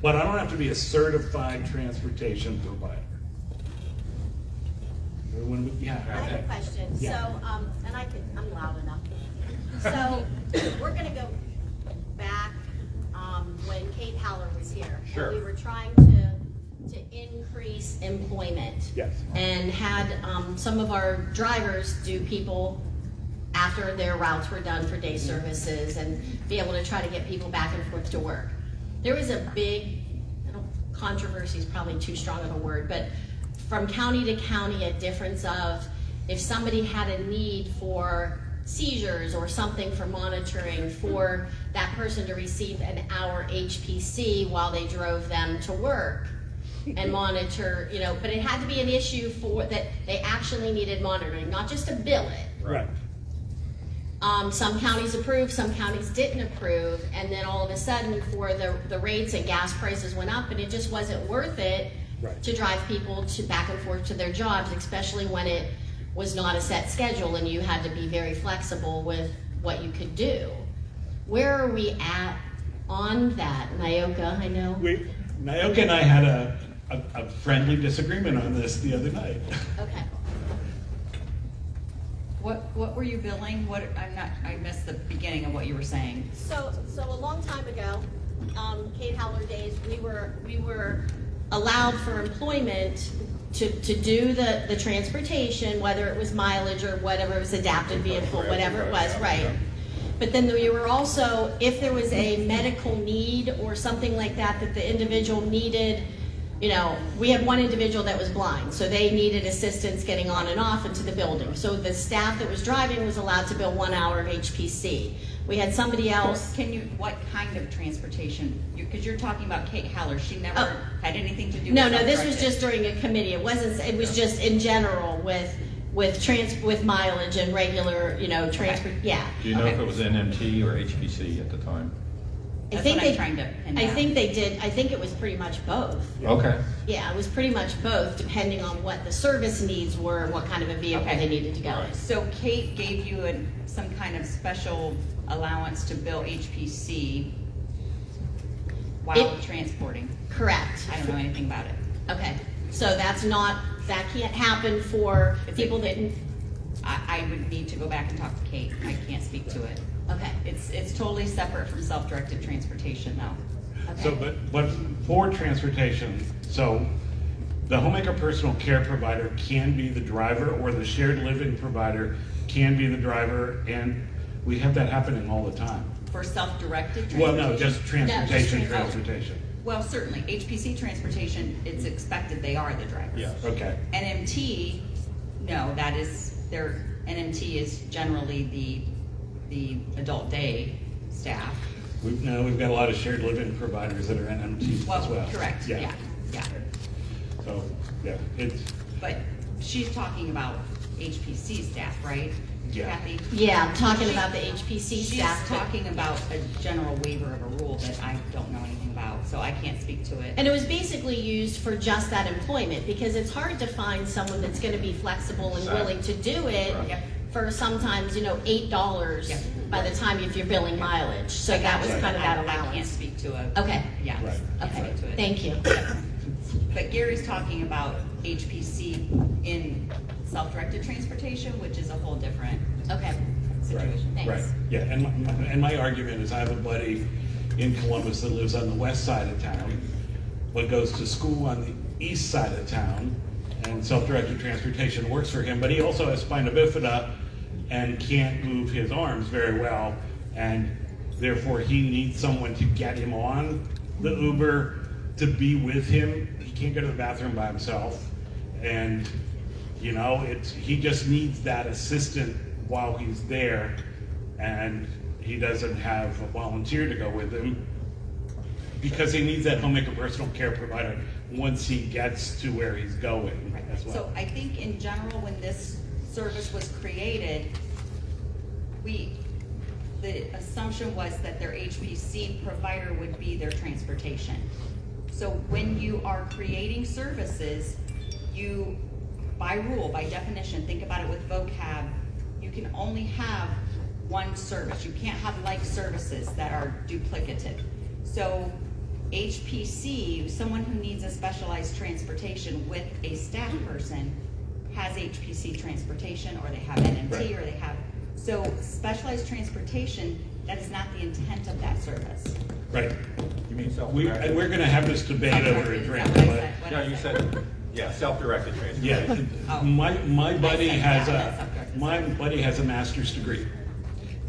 But I don't have to be a certified transportation provider. Yeah. I have a question. Yeah. So, and I'm loud enough. So, we're gonna go back, when Kate Haller was here. Sure. And we were trying to increase employment. Yes. And had, some of our drivers do people after their routes were done for day services and be able to try to get people back and forth to work. There was a big, controversy is probably too strong of a word, but from county to county, a difference of if somebody had a need for seizures or something for monitoring, for that person to receive an hour HPC while they drove them to work and monitor, but it had to be an issue for that they actually needed monitoring, not just to bill it. Right. Some counties approved, some counties didn't approve, and then all of a sudden for the rates and gas prices went up and it just wasn't worth it to drive people back and forth to their jobs, especially when it was not a set schedule and you had to be very flexible with what you could do. Where are we at on that? Nyoka, I know. Nyoka and I had a friendly disagreement on this the other night. Okay. What were you billing? I missed the beginning of what you were saying. So a long time ago, Kate Haller days, we were allowed for employment to do the transportation, whether it was mileage or whatever, it was adapted vehicle, whatever it was, right? But then we were also, if there was a medical need or something like that the individual needed, we had one individual that was blind, so they needed assistance getting on and off into the building. So the staff that was driving was allowed to bill 1 hour of HPC. We had somebody else. What kind of transportation? Because you're talking about Kate Haller. She never had anything to do with No, this was just during a committee. It was just in general with mileage and regular, transport. Okay. Yeah. Do you know if it was NMT or HPC at the time? I think I'm trying to pin down. I think they did. I think it was pretty much both. Okay. Yeah, it was pretty much both, depending on what the service needs were and what kind of a vehicle they needed to go in. So Kate gave you some kind of special allowance to bill HPC while transporting. Correct. I don't know anything about it. Okay, so that can't happen for people that. I would need to go back and talk to Kate. I can't speak to it. Okay. It's totally separate from self-directed transportation though. Okay. So, but for transportation, so the homemaker personal care provider can be the driver, or the shared living provider can be the driver, and we have that happening all the time. For self-directed Well, transportation? no, just transportation, No, just transportation. Well, certainly. HPC transportation, it's expected they are the drivers. Yeah. Okay. NMT, no, NMT is generally the adult day staff. We've got a lot of shared living providers that are NMTs as well. Correct, yeah. So, yeah, But she's talking about HPC staff, right? Yeah. Kathy? Yeah, I'm talking about the HPC staff. She's talking about a general waiver of a rule that I don't know anything about, so I can't speak to it. And it was basically used for just that employment, because it's hard to find someone that's going to be flexible and willing to do it Yep. for sometimes, $8 Yep. by the time if you're billing mileage. So that was kind of that I can't allowance. speak to it. Okay. Yeah. Right. Can't Okay, speak to it. thank you. But Gary's talking about HPC in self-directed transportation, which is a whole different Okay, situation. thanks. right. Yeah, and my argument is I have a buddy in Columbus that lives on the west side of town, but goes to school on the east side of town, and self-directed transportation works for him, but he also has spina bifida and can't move his arms very well, and therefore he needs someone to get him on the Uber, to be with him. He can't go to the bathroom by himself, and he just needs that assistant while he's there, and he doesn't have a volunteer to go with him because he needs that homemaker personal care provider once he gets to where he's going as well. So I think in general, when this service was created, the assumption was that their HPC provider would be their transportation. So when you are creating services, you, by rule, by definition, think about it with vocab, you can only have one service. You can't have like services that are duplicative. So HPC, someone who needs a specialized transportation with a staff person, has HPC transportation, or they have NMT, Right. or they have, so specialized transportation, that is not the intent of that service. Right. You mean And self-directed? we're gonna have this debate over a Is drink, that what I but said? What Yeah, I you said, yeah, self-directed transportation. yeah, Oh. my buddy I said, has yeah, a, that's self-directed. my buddy has a master's degree.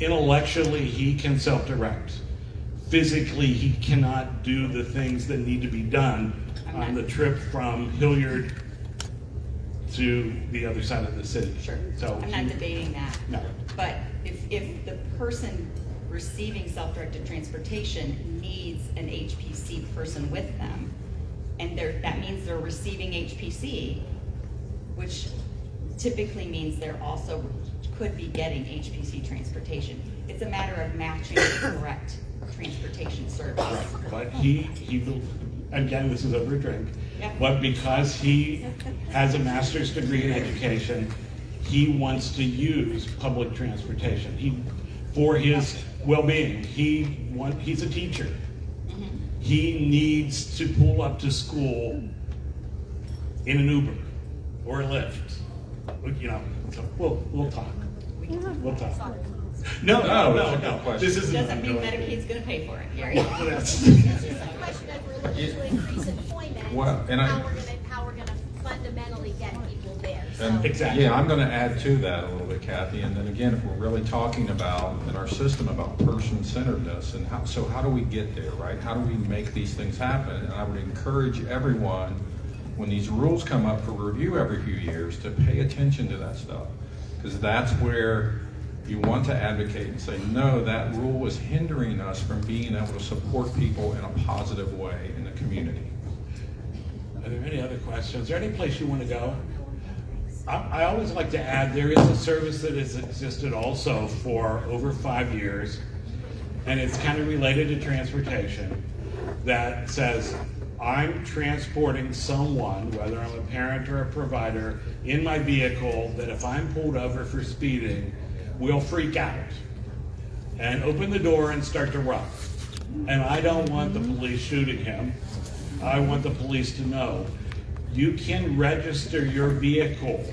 Intellectually, he can self-direct. Physically, he cannot do the things that need to be done on the trip from Hilliard to the other side of the city. Sure, So I'm not debating that. No. But if the person receiving self-directed transportation needs an HPC person with them, and that means they're receiving HPC, which typically means they're also could be getting HPC transportation. It's a matter of matching the correct transportation service. Right, but he will, again, this is over a drink, Yeah. but because he has a master's degree in education, he wants to use public transportation. For his well-being, he's a teacher. Mm-hmm. He needs to pull up to school in an Uber or a Lyft. You know, so we'll talk. We'll talk. No, that's a good question. This isn't. Doesn't mean Medicaid's gonna pay for it, Gary. That's- It's just a question of we're looking to increase employment, Well, and how we're gonna fundamentally get people there, so. And, Exactly. Yeah, I'm gonna add to that a little bit, Kathy, and then again, if we're really talking about, in our system, about person-centeredness, and how do we get there, right? How do we make these things happen? And I would encourage everyone, when these rules come up for review every few years, to pay attention to that stuff. Because that's where you want to advocate and say, no, that rule is hindering us from being able to support people in a positive way in the community. Are there any other questions? Is there any place you want to go? I always like to add, there is a service that has existed also for over 5 years, and it's kind of related to transportation, that says, I'm transporting someone, whether I'm a parent or a provider, in my vehicle, that if I'm pulled over for speeding, will freak out and open the door and start to run. And I don't want the police shooting him. I want the police to know, you can register your vehicle.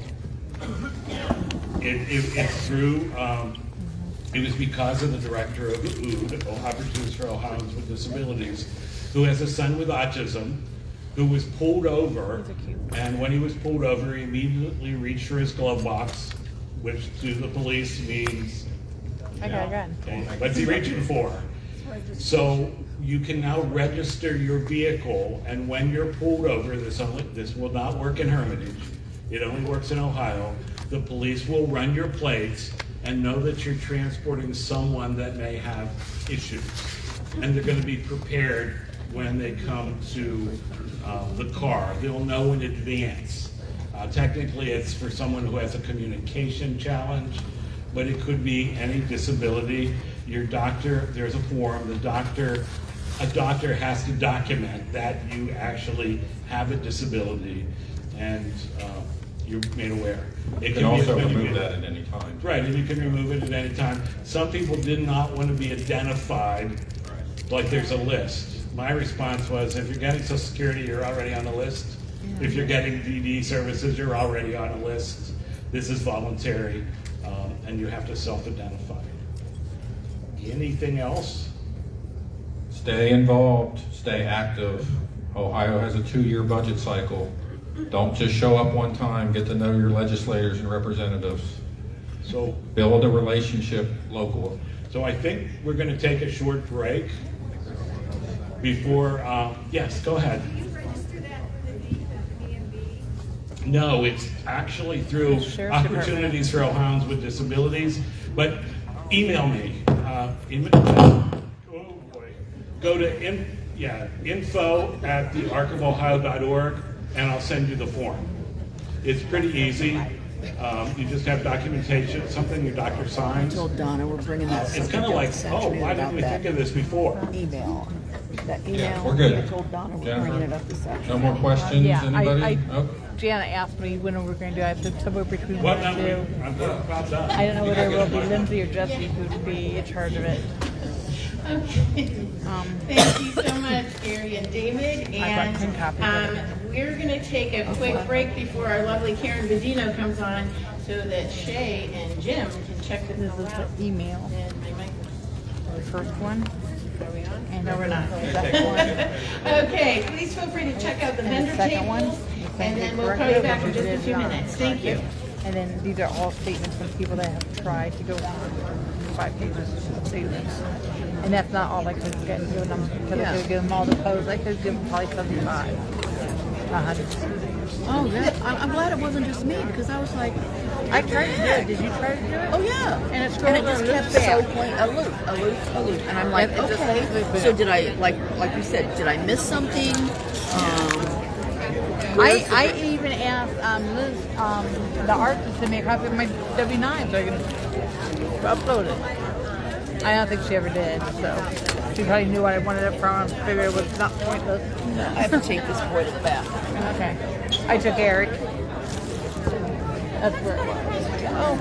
It's through, it was because of the director of OOD, Opportunities for Ohioans with Disabilities, who has a son with autism, who was pulled over, and when he was pulled over, he immediately reached for his glove box, which to the police means, Okay. okay, what's he reaching for? So you can now register your vehicle, and when you're pulled over, this will not work in Hermitage, it only works in Ohio, the police will run your plates and know that you're transporting someone that may have issues. And they're gonna be prepared when they come to the car. They'll know in advance. Technically, it's for someone who has a communication challenge, but it could be any disability. Your doctor, there's a form, a doctor has to document that you actually have a disability, and you're made aware. It You can can be as also many- remove that at any time. Right, and you can remove it at any time. Some people did not want to be identified, like there's a list. My response was, if you're getting Social Security, you're already on the list. If you're getting DD services, you're already on a list. This is voluntary, and you have to self-identify. Anything else? Stay involved, stay active. Ohio has a 2-year budget cycle. Don't just show up one time, get to know your legislators and representatives. So, Build a relationship local. so I think we're going to take a short break before, yes, go ahead. Do you register that for the DMV? No, it's actually through Sheriff's Opportunities for Ohioans with Disabilities, but email me. Oh boy. Go to info@thearchofohio.org, and I'll send you the form. It's pretty easy. You just have documentation, something your doctor signs. Told Donna we're bringing that It's subject kind of up like, this oh, afternoon why didn't about we think that of this before? email. That Yeah, email. we're good. I told Donna we're Jennifer? bringing it up this afternoon. No more questions, Yeah, anybody? Oh, Jana asked me when we're going to do it. I said somewhere between What, 1 and 2. I'm about done. I don't know whether it will be Lindsay or Jesse who would be in charge of it. Okay. Thank you so much, Gary and David. got 10 copies of And we're going to take a quick break before our lovely Karen Bedino comes on so that Shay and Jim can check this This all is out. the email. And my microphone. The first one. Are we on? And No, we're not. the second one. Okay, please feel free to check out the And vendor the second one. tables. the And then we'll correct call you it, back in which just a is few not minutes. Thank you. And then these are all statements from people that have tried to go on 5 pages of statements. And that's not all I could get given them, because I could give them all the codes. I could give them probably 75, 100. Oh, yeah. I'm glad it wasn't just me because I was like, I tried to do it. Did you try to do it? oh yeah. And it And scrolled it just on kept this so back. point aloof. And I'm like, It just okay. keeps- So did I, like you said, did I miss something? I even asked Liz, the artist, to make a copy of my W9 so I can upload it. I don't think she ever did, so she probably knew what I wanted it from. Figured it was not pointless. I have to take this boy to the bathroom. Okay. I took Eric. That's where it was. Oh.